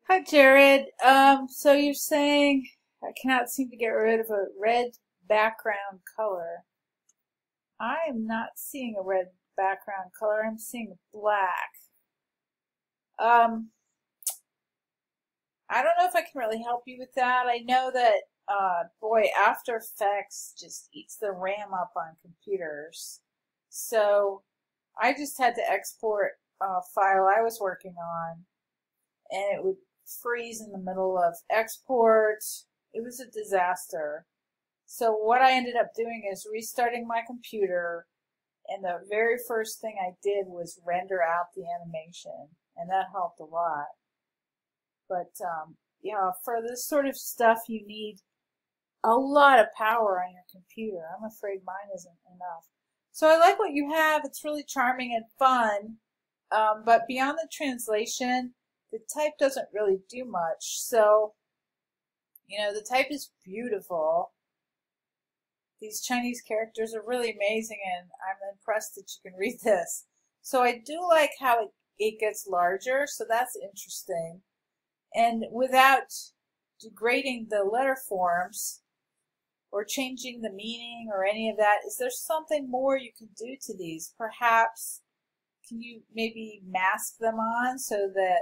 Hi, Jared. So you're saying I cannot seem to get rid of a red background color. I am not seeing a red background color. I'm seeing black. Um, I don't know if I can really help you with that. I know that, boy, After Effects just eats the RAM up on computers. So I just had to export a file I was working on, and it would freeze in the middle of export. It was a disaster. So what I ended up doing is restarting my computer, and the very first thing I did was render out the animation, and that helped a lot. But yeah, for this sort of stuff, you need a lot of power on your computer. I'm afraid mine isn't enough. So I like what you have. It's really charming and fun. But beyond the translation, the type doesn't really do much. So, the type is beautiful. These Chinese characters are really amazing, and I'm impressed that you can read this. So I do like how it gets larger, so that's interesting. And without degrading the letter forms or changing the meaning or any of that, is there something more you can do to these? Perhaps, can you maybe mask them on so that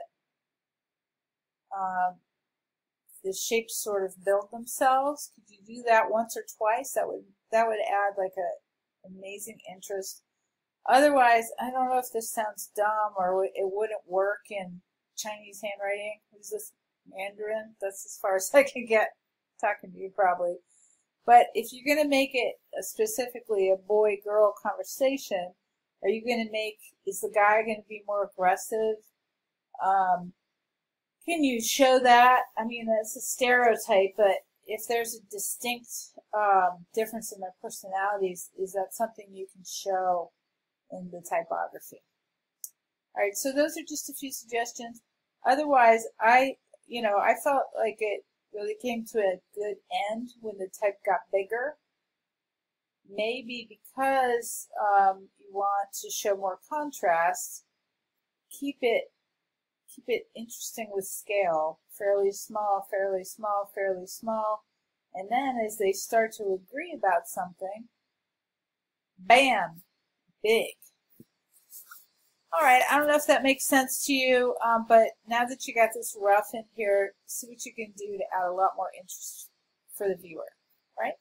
the shapes sort of build themselves? Could you do that once or twice? That would add like a amazing interest. Otherwise, I don't know if this sounds dumb or it wouldn't work in Chinese handwriting. Is this Mandarin? That's as far as I can get talking to you probably. But if you're going to make it specifically a boy-girl conversation, are you going to is the guy going to be more aggressive? Can you show that? I mean, that's a stereotype, but if there's a distinct difference in their personalities, is that something you can show in the typography? All right, so those are just a few suggestions. Otherwise, I felt like it really came to a good end when the type got bigger. Maybe because you want to show more contrast, keep it interesting with scale. Fairly small, fairly small, fairly small. And then as they start to agree about something, bam, big. All right, I don't know if that makes sense to you, but now that you got this rough in here, see what you can do to add a lot more interest for the viewer, right?